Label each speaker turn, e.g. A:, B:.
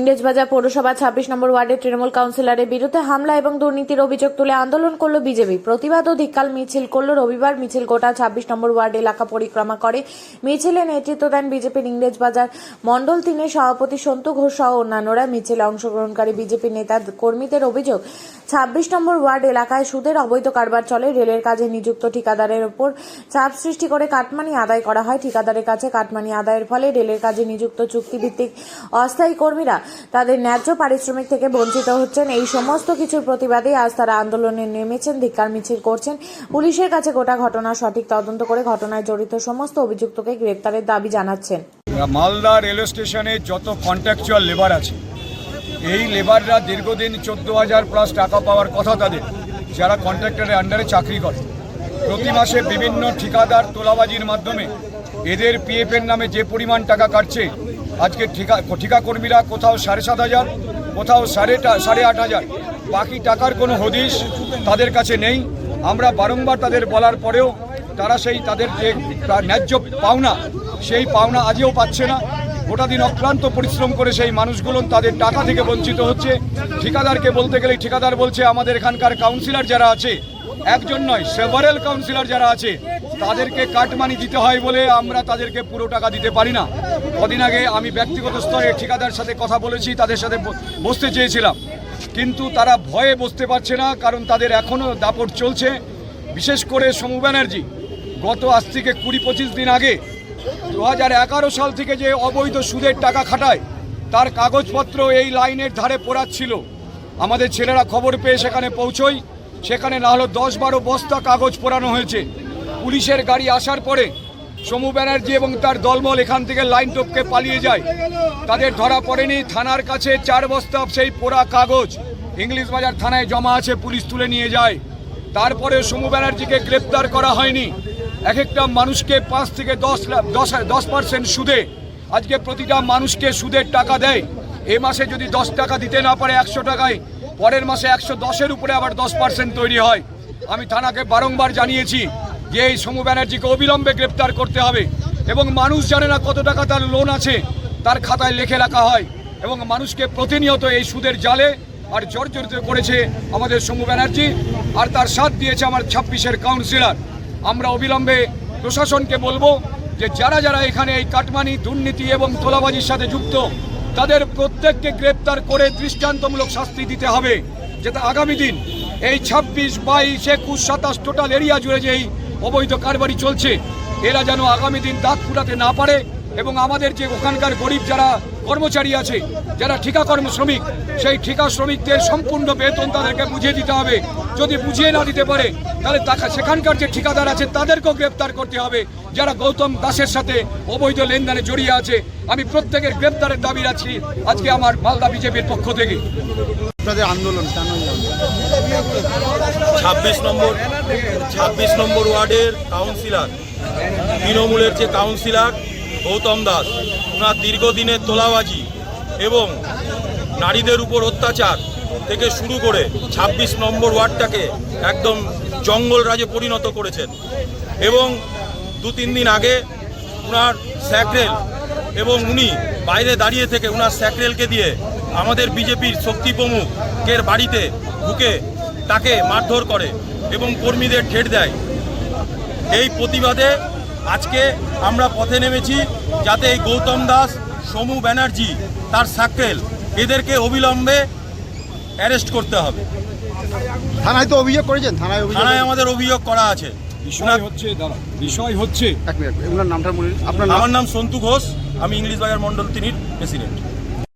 A: ইংরেজবাজার পৌরসভা 26 নম্বর ওয়ার্ডের তৃণমূল কাউন্সিলরের বিরুদ্ধে হামলা এবং দুর্নীতির অভিযোগ তুলে আন্দোলন করল বিজেপি। প্রতিবাদ ও ধিক্কার মিছিল করল রবিবার। মিছিল গোটা 26 নম্বর ওয়ার্ড এলাকা পরিক্রমা করে। মিছিলে নেতৃত্ব দেন বিজেপির ইংরেজবাজার মণ্ডল 3-এর সভাপতি সন্তু ঘোষ সহ অন্যান্যরা। মিছিলে অংশগ্রহণকারী বিজেপি নেতা কর্মীদের অভিযোগ, 26 নম্বর ওয়ার্ড এলাকায় সুদের অবৈধ কারবার চলে। রেলের কাজে নিযুক্ত ঠিকাদারের ওপর চাপ সৃষ্টি করে কাটমানি আদায় করা হয়। ঠিকাদারের কাছে কাটমানি আদায়ের ফলে রেলের কাজে নিযুক্ত চুক্তিভিত্তিক অস্থায়ী কর্মীরা তাদের ন্যায্য পারিশ্রমিক থেকে বঞ্চিত হচ্ছেন। এই সমস্ত কিছুর প্রতিবাদে আজ তারা আন্দোলনে নেমেছেন, ধিক্কার মিছিল করছেন। পুলিশের কাছে গোটা ঘটনা সঠিক তদন্ত করে ঘটনায় জড়িত সমস্ত অভিযুক্তকে গ্রেপ্তারের দাবি জানাচ্ছেন।
B: মালদা রেলওয়ে স্টেশনে যত কন্ট্রাকচুয়াল লেবার আছে, এই লেবাররা দীর্ঘদিন 14,000+ টাকা পাওয়ার কথা তাদের, যারা কন্ট্রাক্টরের আন্ডারে চাকরি করে। প্রতি মাসে বিভিন্ন ঠিকাদার তোলাবাজির মাধ্যমে এদের পিএফের নামে যে পরিমাণ টাকা কাটছে, আজকে ঠিকা কর্মীরা কোথাও 7,500, কোথাও 8,500, বাকি টাকার কোনো হদিশ তাদের কাছে নেই। আমরা বারংবার তাদের বলার পরেও তারা তাদের যে ন্যায্য পাওনা, সেই পাওনা আজও পাচ্ছে না। গোটা দিন অক্লান্ত পরিশ্রম করে সেই মানুষগুলো তাদের টাকা থেকে বঞ্চিত হচ্ছে। ঠিকাদারকে বলতে গেলে ঠিকাদার বলছে আমাদের এখানকার কাউন্সিলর যারা আছে, একজন নয় সেভারেল কাউন্সিলর যারা আছে, তাদেরকে কাটমানি দিতে হয় বলে আমরা তাদেরকে পুরো টাকা দিতে পারি না। কদিন আগে আমি ব্যক্তিগত স্তরে ঠিকাদার সাথে কথা বলেছি, তাদের সাথে বসতে চেয়েছিলাম, কিন্তু তারা ভয়ে বসতে পারছে না, কারণ তাদের এখনও দাপট চলছে। বিশেষ করে সমু ব্যানার্জি গত আজ থেকে 20-25 দিন আগে 2011 সাল থেকে যে অবৈধ সুদের টাকা খাটায়, তার কাগজপত্র এই লাইনের ধারে পোড়াচ্ছিল। আমাদের ছেলেরা খবর পেয়ে সেখানে পৌঁছয়, সেখানে না হলো 10-12 বস্তা কাগজ পোড়ানো হয়েছে। পুলিশের গাড়ি আসার পরে সমু ব্যানার্জি এবং তার দলবল এখান থেকে লাইন টপকে পালিয়ে যায়। তাদের ধরা পড়েনি। থানার কাছে 4 বস্তা সেই পোড়া কাগজ ইংলিশবাজার থানায় জমা আছে, পুলিশ তুলে নিয়ে যায়। তারপরে সমু ব্যানার্জিকে গ্রেপ্তার করা হয়নি। এক একটা মানুষকে 5 থেকে 10% সুদে আজকে প্রতিটা মানুষকে সুদের টাকা দেয়। এ মাসে যদি 10 টাকা দিতে না পারে 100 টাকায়, পরের মাসে 110-এর উপরে আবার 10% তৈরি হয়। আমি থানাকে বারংবার জানিয়েছি যে এই সমু ব্যানার্জিকে অবিলম্বে গ্রেপ্তার করতে হবে, এবং মানুষ জানে না কত টাকা তার লোন আছে, তার খাতায় লিখে রাখা হয়, এবং মানুষকে প্রতিনিয়ত এই সুদের জালে আর জর্জরিত করেছে আমাদের সমু ব্যানার্জি, আর তার সাথ দিয়েছে আমার 26-এর কাউন্সিলর। আমরা অবিলম্বে প্রশাসনকে বলবো যে যারা যারা এখানে এই কাটমানি, দুর্নীতি এবং তোলাবাজির সাথে যুক্ত, তাদের প্রত্যেককে গ্রেপ্তার করে দৃষ্টান্তমূলক শাস্তি দিতে হবে, যাতে আগামী দিন এই 26, 22, 21, 27 টোটাল এরিয়া জুড়ে যে এই অবৈধ কারবারি চলছে, এরা যেন আগামী দিন দাঁত ফুটাতে না পারে। এবং আমাদের যে ওখানকার গরিব যারা কর্মচারী আছে, যারা ঠিকা শ্রমিক, সেই ঠিকা শ্রমিকদের সম্পূর্ণ বেতন তাদেরকে বুঝিয়ে দিতে হবে। যদি বুঝিয়ে না দিতে পারে, তাহলে সেখানকার যে ঠিকাদার আছে তাদেরকেও গ্রেপ্তার করতে হবে, যারা গৌতম দাসের সাথে অবৈধ লেনদেনে জড়িয়ে আছে। আমি প্রত্যেকের গ্রেপ্তারের দাবি রাখছি আজকে আমার মালদা বিজেপির পক্ষ থেকে।
C: আন্দোলন
D: 26 নম্বর ওয়ার্ডের কাউন্সিলর, তৃণমূলের যে কাউন্সিলর গৌতম দাস, ওনার দীর্ঘদিনের তোলাবাজি এবং নারীদের উপর অত্যাচার থেকে শুরু করে 26 নম্বর ওয়ার্ডটাকে একদম জঙ্গল রাজে পরিণত করেছেন। এবং 2-3 দিন আগে ওনার স্যাকরেল, এবং উনি বাইরে দাঁড়িয়ে থেকে ওনার স্যাকরেলকে দিয়ে আমাদের বিজেপির শক্তি প্রমুখের বাড়িতে ঢুকে তাকে মারধর করে এবং কর্মীদের ঠেট দেয়। এই প্রতিবাদে আজকে আমরা পথে নেমেছি, যাতে এই গৌতম দাস, সমু ব্যানার্জি, তার স্যাকরেল, এদেরকে অবিলম্বে অ্যারেস্ট করতে হবে।
C: থানায় তো অভিযোগ করেছেন?
D: থানায় আমাদের অভিযোগ করা আছে।
B: বিষয় হচ্ছে
C: এক মিনিট, নামটা বলুন।
D: আমার নাম সন্তু ঘোষ, আমি ইংলিশবাজার মণ্ডল 3-এর প্রেসিডেন্ট।